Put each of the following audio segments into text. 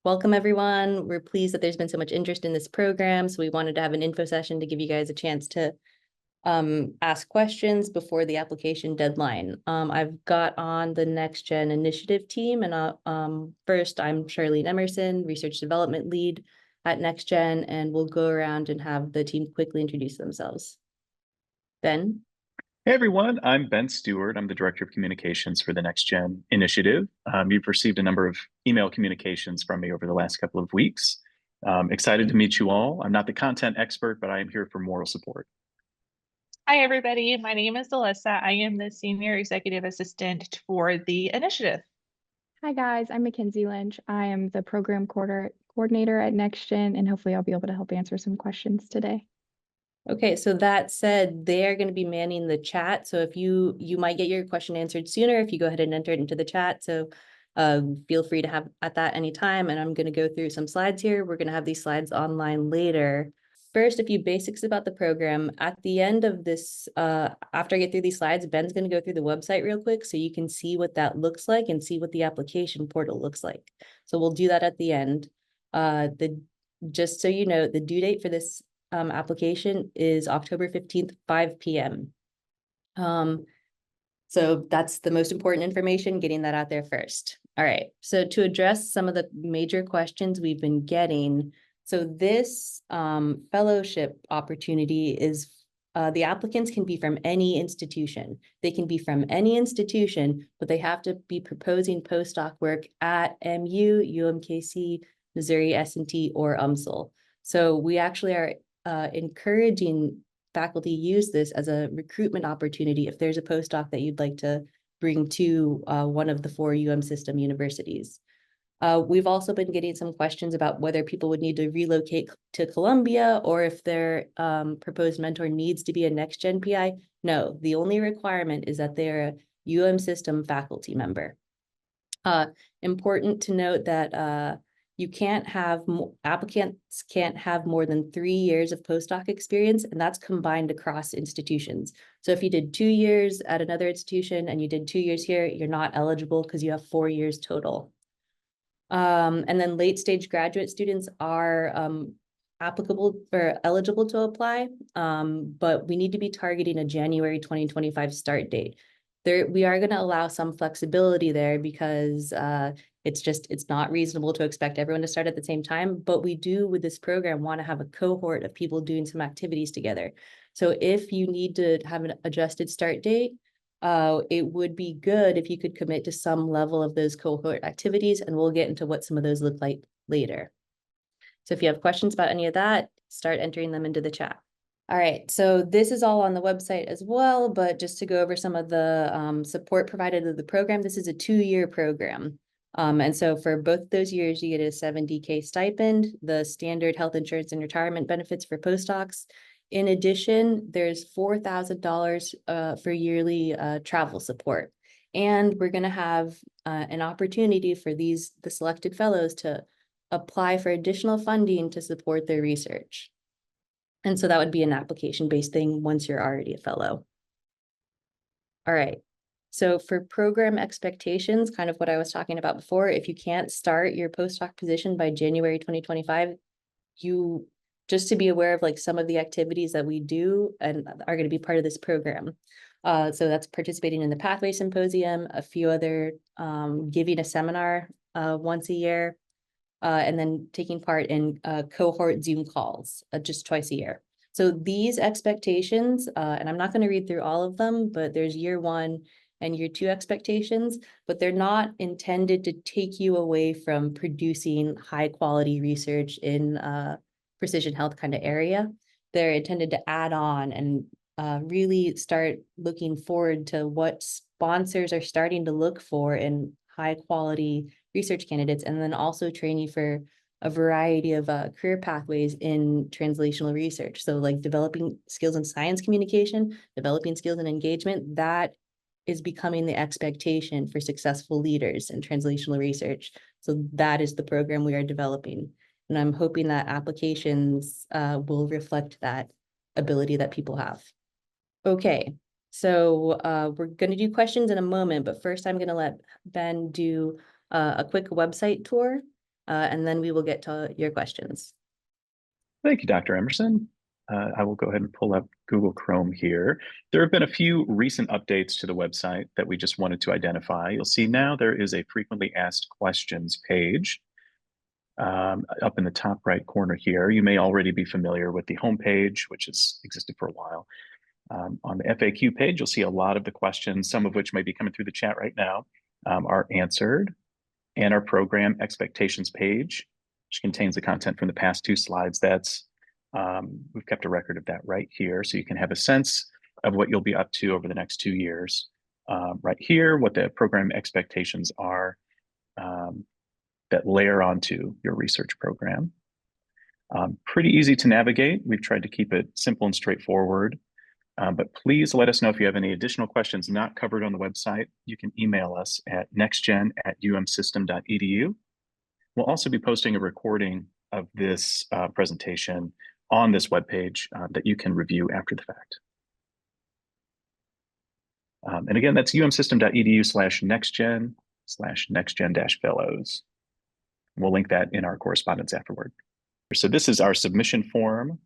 Welcome, everyone. We're pleased that there's been so much interest in this program, so we wanted to have an info session to give you guys a chance to ask questions before the application deadline. I've got on the NextGen initiative team, and first, I'm Charlene Emerson, Research Development Lead at NextGen, and we'll go around and have the team quickly introduce themselves. Ben? Hey everyone, I'm Ben Stewart. I'm the Director of Communications for the NextGen initiative. You've received a number of email communications from me over the last couple of weeks. Excited to meet you all. I'm not the content expert, but I am here for moral support. Hi, everybody. My name is Alyssa. I am the Senior Executive Assistant for the initiative. Hi guys, I'm Mackenzie Lynch. I am the program coordinator at NextGen, and hopefully I'll be able to help answer some questions today. Okay, so that said, they are going to be manning the chat. So if you might get your question answered sooner if you go ahead and enter it into the chat. So feel free to have at that anytime. And I'm going to go through some slides here. We're going to have these slides online later. First, a few basics about the program. At the end of this, after I get through these slides, Ben's going to go through the website real quick so you can see what that looks like and see what the application portal looks like. So we'll do that at the end. Just so you know, the due date for this application is October 15th, 5 p.m. So that's the most important information, getting that out there first. All right, so to address some of the major questions we've been getting, so this fellowship opportunity is, the applicants can be from any institution. They can be from any institution, but they have to be proposing postdoc work at MU, UMKC, Missouri S&T, or UMSL. So we actually are encouraging faculty use this as a recruitment opportunity if there's a postdoc that you'd like to bring to one of the 4 system universities. We've also been getting some questions about whether people would need to relocate to Columbia or if their proposed mentor needs to be a NextGen PI. No, the only requirement is that they're a system faculty member. Important to note that you can't have, applicants can't have more than 3 years of postdoc experience, and that's combined across institutions. So if you did 2 years at another institution and you did 2 years here, you're not eligible because you have 4 years total. And then late stage graduate students are applicable or eligible to apply, but we need to be targeting a January 2025 start date. We are going to allow some flexibility there because it's not reasonable to expect everyone to start at the same time, but we do with this program want to have a cohort of people doing some activities together. So if you need to have an adjusted start date, it would be good if you could commit to some level of those cohort activities, and we'll get into what some of those look like later. So if you have questions about any of that, start entering them into the chat. All right, so this is all on the website as well, but just to go over some of the support provided to the program, this is a 2-year program. And so for both those years, you get a 70K stipend, the standard health insurance and retirement benefits for postdocs. In addition, there's $4,000 for yearly travel support. And we're going to have an opportunity for the selected fellows to apply for additional funding to support their research. And so that would be an application-based thing once you're already a fellow. All right. So for program expectations, kind of what I was talking about before, if you can't start your postdoc position by January 2025, you just to be aware of like some of the activities that we do and are going to be part of this program. So that's participating in the Pathway Symposium, a few other giving a seminar once a year, and then taking part in cohort Zoom calls just twice a year. So these expectations, and I'm not going to read through all of them, but there's year 1 and year 2 expectations, but they're not intended to take you away from producing high quality research in precision health kind of area. They're intended to add on and really start looking forward to what sponsors are starting to look for in high quality research candidates, and then also train you for a variety of career pathways in translational research. So like developing skills in science communication, developing skills in engagement, that is becoming the expectation for successful leaders in translational research. So that is the program we are developing. And I'm hoping that applications will reflect that ability that people have. Okay, so we're going to do questions in a moment, but first I'm going to let Ben do a quick website tour. and then we will get to your questions. Thank you, Dr. Emerson. I will go ahead and pull up Google Chrome here. There have been a few recent updates to the website that we just wanted to identify. You'll see now there is a frequently asked questions page up in the top right corner here. You may already be familiar with the homepage, which has existed for a while. On the FAQ page, you'll see a lot of the questions, some of which may be coming through the chat right now, are answered. And our program expectations page, which contains the content from the past 2 slides, we've kept a record of that right here. So you can have a sense of what you'll be up to over the next 2 years. Right here, what the program expectations are that layer onto your research program. Pretty easy to navigate. We've tried to keep it simple and straightforward. But please let us know if you have any additional questions not covered on the website. You can email us at nextgen@umsystem.edu. We'll also be posting a recording of this presentation on this webpage that you can review after the fact. And again, that's umsystem.edu/nextgen/nextgen-fellows. We'll link that in our correspondence afterward. So this is our submission form.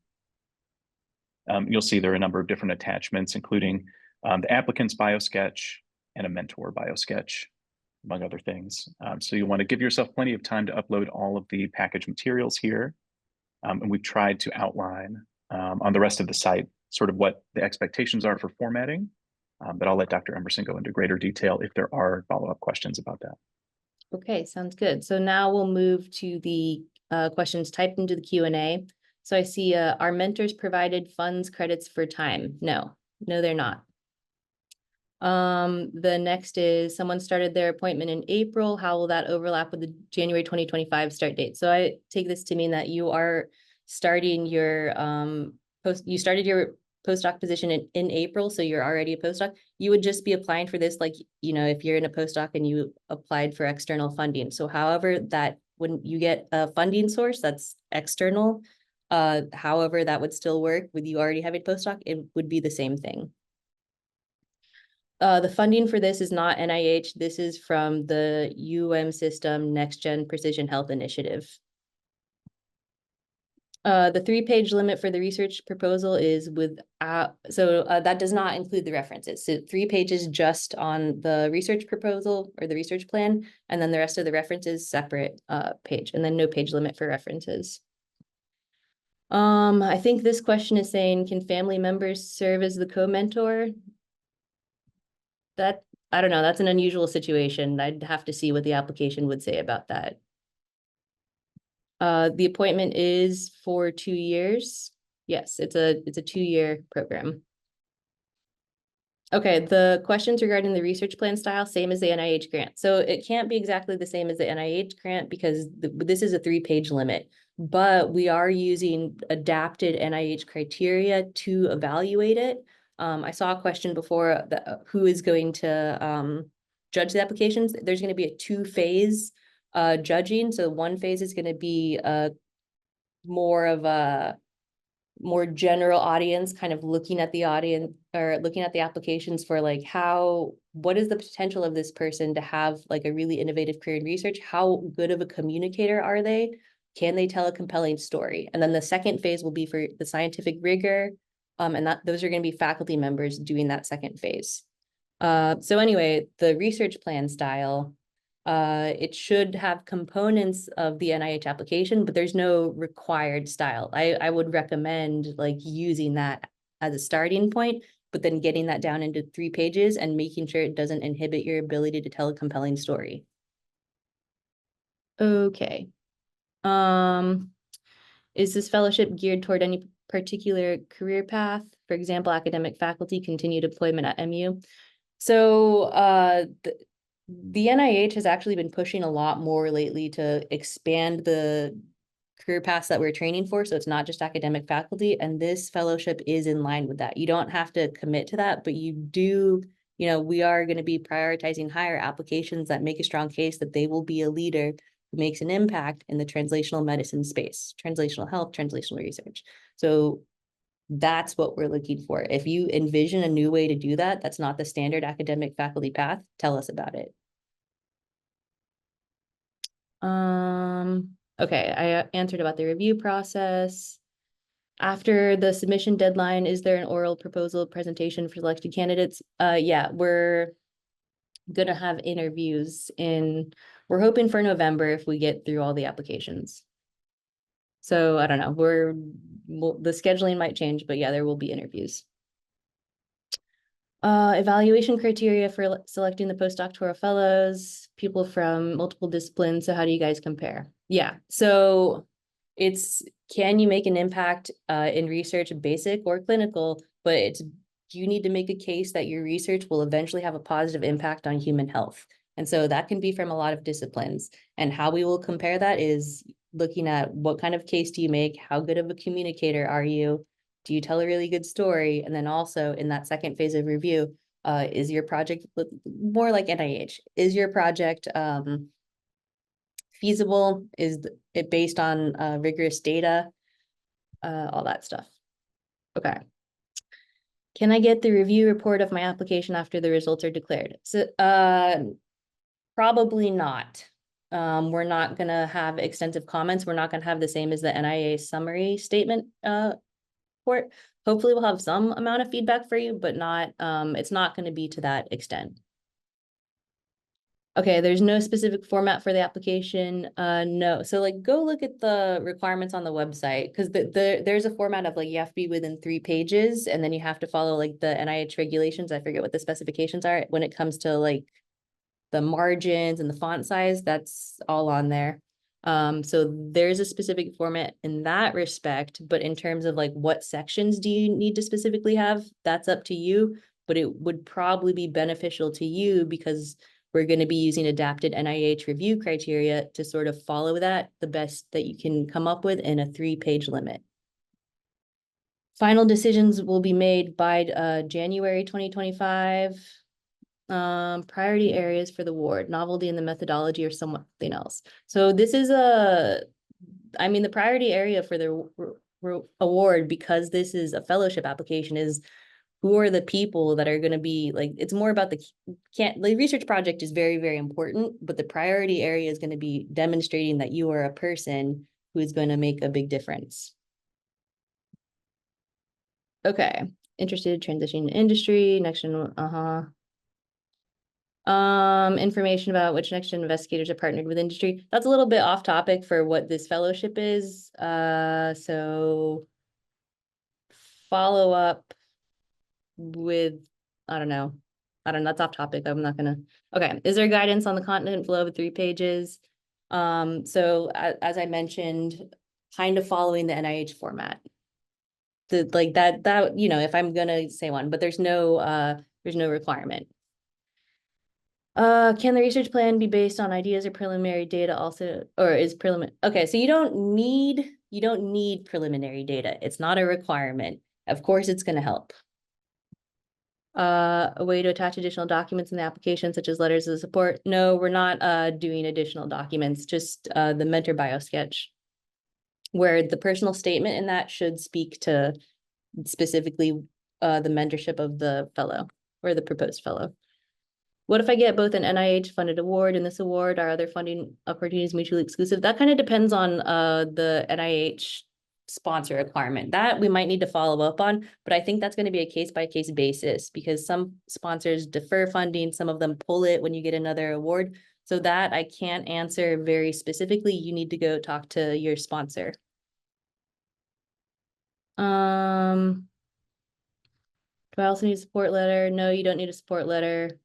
You'll see there are a number of different attachments, including the applicant's biosketch and a mentor biosketch, among other things. So you want to give yourself plenty of time to upload all of the package materials here. And we've tried to outline on the rest of the site sort of what the expectations are for formatting, but I'll let Dr. Emerson go into greater detail if there are follow-up questions about that. Okay, sounds good. So now we'll move to the questions typed into the Q&A. So I see our mentors provided funds credits for time. No, they're not. The next is someone started their appointment in April. How will that overlap with the January 2025 start date? So I take this to mean that you are starting your you started your postdoc position in April, so you're already a postdoc. You would just be applying for this, like, you know, if you're in a postdoc and you applied for external funding. So however that, when you get a funding source that's external, however that would still work with you already having a postdoc, it would be the same thing. The funding for this is not NIH. This is from the System NextGen Precision Health Initiative. The 3-page limit for the research proposal is that does not include the references. So 3 pages just on the research proposal or the research plan, and then the rest of the references separate page, and then no page limit for references. I think this question is saying, can family members serve as the co-mentor? That, I don't know, that's an unusual situation. I'd have to see what the application would say about that. The appointment is for 2 years. Yes, it's a 2-year program. Okay, the questions regarding the research plan style, same as the NIH grant. So it can't be exactly the same as the NIH grant because this is a 3-page limit, but we are using adapted NIH criteria to evaluate it. I saw a question before that who is going to judge the applications. There's going to be a 2-phase judging. So 1 phase is going to be more of a more general audience, kind of looking at the audience or looking at the applications for like what is the potential of this person to have like a really innovative career in research? How good of a communicator are they? Can they tell a compelling story? And then the 2nd phase will be for the scientific rigor. And those are going to be faculty members doing that 2nd phase. So anyway, the research plan style, it should have components of the NIH application, but there's no required style. I would recommend like using that as a starting point, but then getting that down into 3 pages and making sure it doesn't inhibit your ability to tell a compelling story. Okay. Is this fellowship geared toward any particular career path? For example, academic faculty, continued employment at MU. So the NIH has actually been pushing a lot more lately to expand the career paths that we're training for. So it's not just academic faculty, and this fellowship is in line with that. You don't have to commit to that, but you do, you know, we are going to be prioritizing higher applications that make a strong case that they will be a leader who makes an impact in the translational medicine space, translational health, translational research. So that's what we're looking for. If you envision a new way to do that, that's not the standard academic faculty path, tell us about it. Okay, I answered about the review process. After the submission deadline, is there an oral proposal presentation for selected candidates? Yeah, we're gonna have interviews we're hoping for November if we get through all the applications. So I don't know, the scheduling might change, but yeah, there will be interviews. Evaluation criteria for selecting the postdoctoral fellows, people from multiple disciplines. So how do you guys compare? Yeah, so can you make an impact in research, basic or clinical, but you need to make a case that your research will eventually have a positive impact on human health. And so that can be from a lot of disciplines. And how we will compare that is looking at what kind of case do you make? How good of a communicator are you? Do you tell a really good story? And then also in that second phase of review, is your project more like NIH? Is your project feasible? Is it based on rigorous data? All that stuff. Okay. Can I get the review report of my application after the results are declared? So probably not. We're not gonna have extensive comments. We're not gonna have the same as the NIA summary statement report. Hopefully we'll have some amount of feedback for you, but not it's not gonna be to that extent. Okay, there's no specific format for the application. No. So like go look at the requirements on the website because there's a format of like you have to be within 3 pages and then you have to follow like the NIH regulations. I forget what the specifications are when it comes to like the margins and the font size, that's all on there. So there's a specific format in that respect, but in terms of like what sections do you need to specifically have, that's up to you, but it would probably be beneficial to you because we're going to be using adapted NIH review criteria to sort of follow that the best that you can come up with in a 3-page limit. Final decisions will be made by January 2025. Priority areas for the award, novelty in the methodology or something else. So this is the priority area for the award, because this is a fellowship application, is who are the people that are going to be like, it's more about the research project is very, very important, but the priority area is going to be demonstrating that you are a person who is going to make a big difference. Okay, interested transitioning to industry, NextGen, information about which NextGen investigators are partnered with industry. That's a little bit off topic for what this fellowship is. So follow up with, I don't know, that's off topic. I'm not gonna, okay. Is there guidance on the content flow of 3 pages? So as I mentioned, kind of following the NIH format. Like that, you know, if I'm gonna say one, but there's no requirement. Can the research plan be based on ideas or preliminary data also, or is preliminary? Okay, so you don't need preliminary data. It's not a requirement. Of course, it's going to help. A way to attach additional documents in the application, such as letters of support. No, we're not doing additional documents, just the mentor bio sketch, where the personal statement in that should speak to specifically the mentorship of the fellow or the proposed fellow. What if I get both an NIH funded award and this award? Are other funding opportunities mutually exclusive? That kind of depends on the NIH sponsor requirement. That we might need to follow up on, but I think that's going to be a case by case basis because some sponsors defer funding, some of them pull it when you get another award. So that I can't answer very specifically. You need to go talk to your sponsor. Do I also need a support letter? No, you don't need a support letter.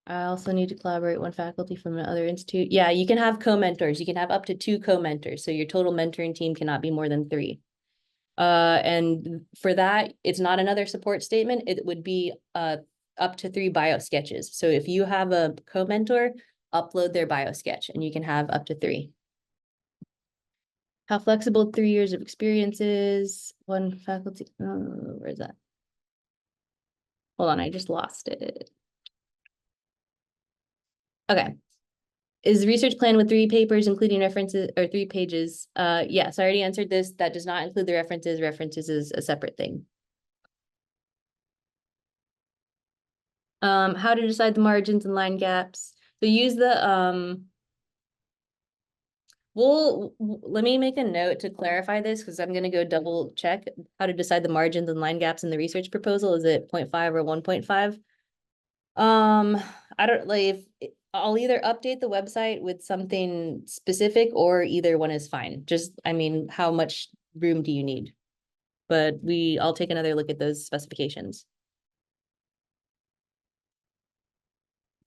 I also need to collaborate one faculty from another institute. Yeah, you can have co-mentors. You can have up to 2 co-mentors. So your total mentoring team cannot be more than 3. And for that, it's not another support statement. It would be up to 3 bio sketches. So if you have a co-mentor, upload their bio sketch and you can have up to 3. How flexible 3 years of experience is. One faculty, where is that? Hold on, I just lost it. Okay. Is the research plan with 3 papers, including references or 3 pages? Yes, I already answered this. That does not include the references. References is a separate thing. How to decide the margins and line gaps. So use the Let me make a note to clarify this, because I'm gonna go double check how to decide the margins and line gaps in the research proposal. Is it 0.5 or 1.5? I don't like if I'll either update the website with something specific or either one is fine. Just, I mean, how much room do you need? But I'll take another look at those specifications.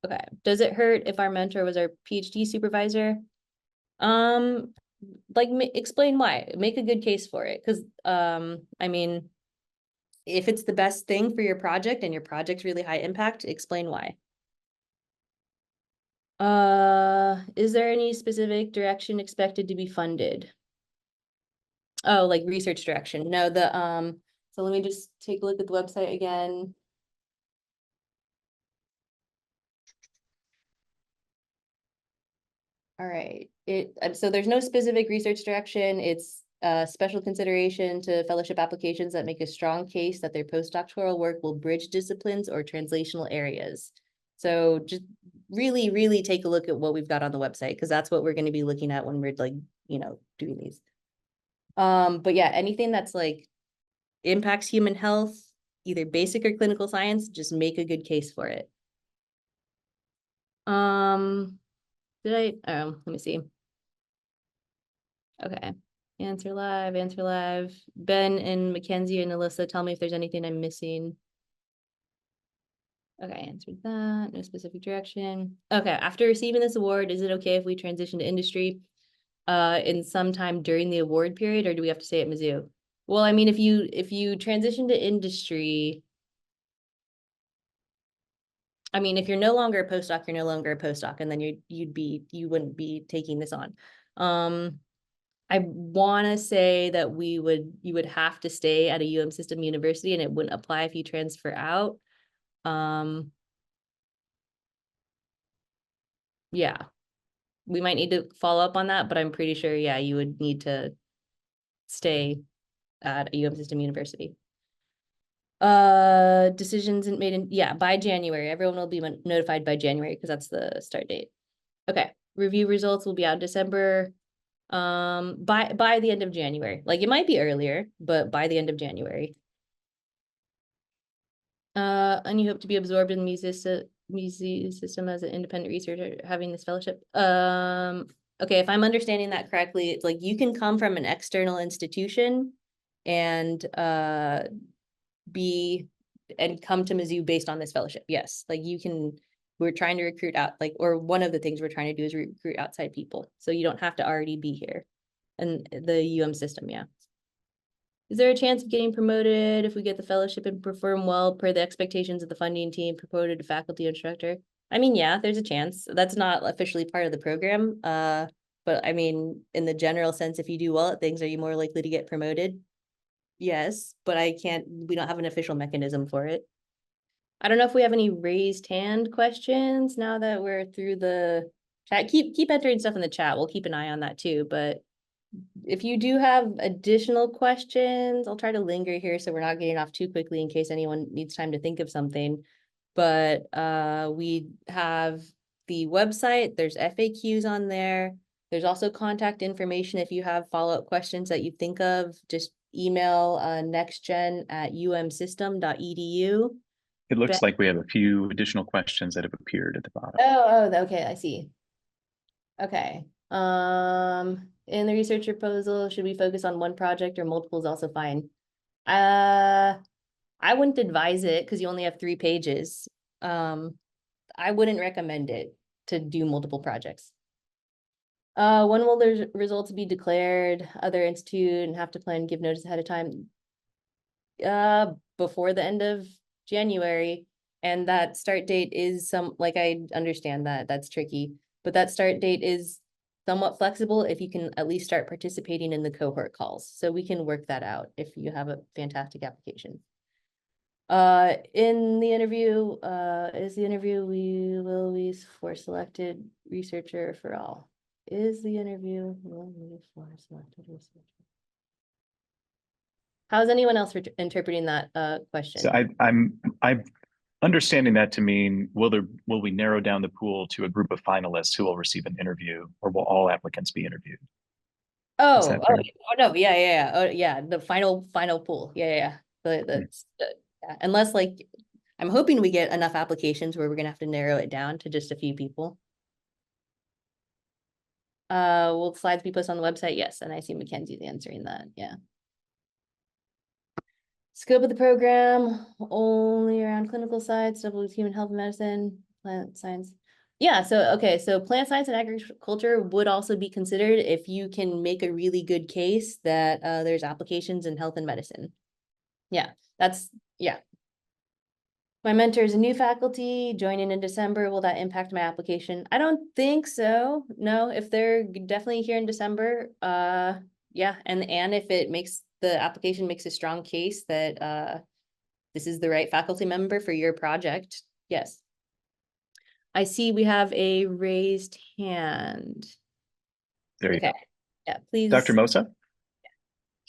Okay, does it hurt if our mentor was our PhD supervisor? Like explain why, make a good case for it, because I mean, if it's the best thing for your project and your project's really high impact, explain why. Is there any specific direction expected to be funded? Oh, like research direction? No, so let me just take a look at the website again. All right, so there's no specific research direction. It's special consideration to fellowship applications that make a strong case that their postdoctoral work will bridge disciplines or translational areas. So just really, really take a look at what we've got on the website, because that's what we're going to be looking at when we're like, doing these. But yeah, anything that's like impacts human health, either basic or clinical science, just make a good case for it. Let me see. Okay, answer live. Ben and Mackenzie and Alyssa, tell me if there's anything I'm missing. Okay, answered that, no specific direction. Okay, after receiving this award, is it okay if we transition to industry in some time during the award period, or do we have to stay at Mizzou? Well, I mean, if you transition to industry, I mean, if you're no longer a postdoc, you're no longer a postdoc, and then you wouldn't be taking this on. I want to say that you would have to stay at a system university, and it wouldn't apply if you transfer out. Yeah, we might need to follow up on that, but I'm pretty sure, yeah, you would need to stay at a system university. Decisions made by January. Everyone will be notified by January, because that's the start date. Okay, review results will be out December. By the end of January. Like, it might be earlier, but by the end of January. And you hope to be absorbed in the Mizzou system as an independent researcher having this fellowship. Okay, if I'm understanding that correctly, it's like you can come from an external institution and come to Mizzou based on this fellowship. Yes, like you can. We're trying to recruit out, or one of the things we're trying to do is recruit outside people. So you don't have to already be here in the system. Yeah. Is there a chance of getting promoted if we get the fellowship and perform well per the expectations of the funding team, promoted to faculty instructor? I mean, yeah, there's a chance. That's not officially part of the program. But I mean, in the general sense, if you do well at things, are you more likely to get promoted? Yes, but we don't have an official mechanism for it. I don't know if we have any raised hand questions now that we're through the chat. Keep entering stuff in the chat. We'll keep an eye on that too. But if you do have additional questions, I'll try to linger here so we're not getting off too quickly in case anyone needs time to think of something. But we have the website. There's FAQs on there. There's also contact information if you have follow-up questions that you think of. Just email nextgen@umsystem.edu. It looks like we have a few additional questions that have appeared at the bottom. Okay, I see. Okay. In the research proposal, should we focus on one project or multiple is also fine? I wouldn't advise it because you only have 3 pages. I wouldn't recommend it to do multiple projects. When will the results be declared? Other institute and have to plan, give notice ahead of time? Before the end of January, and that start date is I understand that that's tricky, but that start date is somewhat flexible if you can at least start participating in the cohort calls. So we can work that out if you have a fantastic application. In the interview, will we for selected researcher for all? Is the interview will we for selected researcher? How's anyone else interpreting that question? So I'm understanding that to mean, will we narrow down the pool to a group of finalists who will receive an interview, or will all applicants be interviewed? Oh, that oh, fair? oh, no, yeah. Oh, yeah, the final pool. Yeah. Yeah. Unless like, I'm hoping we get enough applications where we're gonna have to narrow it down to just a few people. Will slides be posted on the website? Yes, and I see Mackenzie's answering that, yeah. Scope of the program, only around clinical sites, double with human health and medicine, plant science. Yeah, so, okay, so plant science and agriculture would also be considered if you can make a really good case that there's applications in health and medicine. Yeah, yeah. My mentor is a new faculty joining in December. Will that impact my application? I don't think so. No, if they're definitely here in December, yeah, and if it makes the application makes a strong case that this is the right faculty member for your project, yes. I see we have a raised hand. There you Okay, go. yeah, please. Dr. Mosa?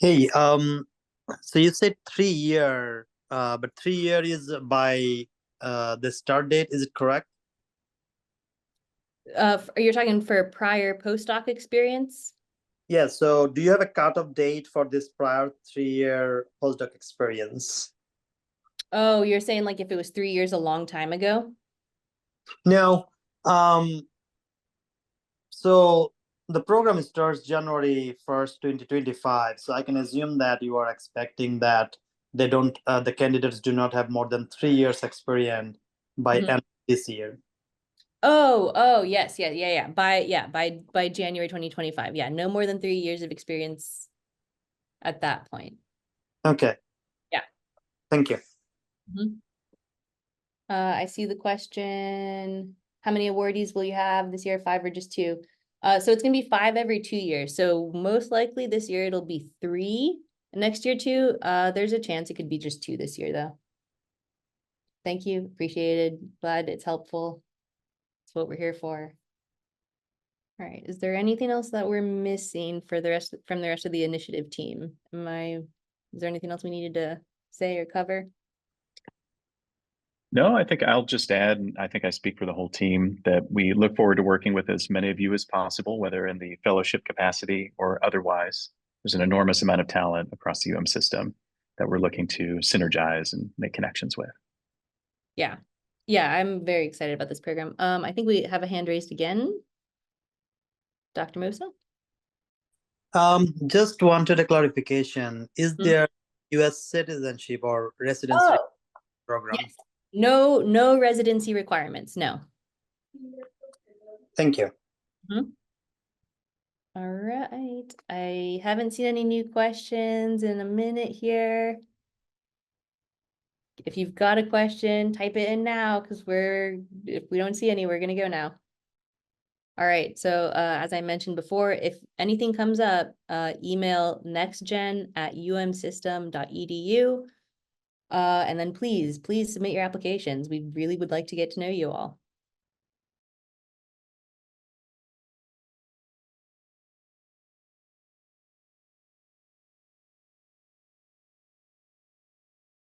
Hey, so you said 3 year, but 3 year is by the start date, is it correct? You're talking for prior postdoc experience? Yeah, so do you have a cutoff date for this prior 3 year postdoc experience? Oh, you're saying like if it was 3 years a long time ago? No, so the program starts January 1st, 2025. So I can assume that you are expecting that they don't, the candidates do not have more than 3 years experience by Mhm. end of this year. Oh, yes, yeah. By January 2025. Yeah, no more than 3 years of experience at that point. Okay. Yeah. Thank you. I see the question. How many awardees will you have this year? 5 or just 2? So it's gonna be 5 every 2 years. So most likely this year it'll be 3. Next year 2. There's a chance it could be just 2 this year though. Thank you, appreciated. Glad it's helpful. It's what we're here for. All right, is there anything else that we're missing for the rest from the rest of the initiative team? Is there anything else we needed to say or cover? No, I think I'll just add, and I think I speak for the whole team, that we look forward to working with as many of you as possible, whether in the fellowship capacity or otherwise. There's an enormous amount of talent across the system that we're looking to synergize and make connections with. Yeah, I'm very excited about this program. I think we have a hand raised again. Dr. Musa? Just wanted a clarification. Is Hmm? there US citizenship or residency Oh, program? yes. No residency requirements, no. Thank you. All right, I haven't seen any new questions in a minute here. If you've got a question, type it in now, because if we don't see any, we're gonna go now. All right, so as I mentioned before, if anything comes up, email nextgen@umsystem.edu. And then please submit your applications. We really would like to get to know you all.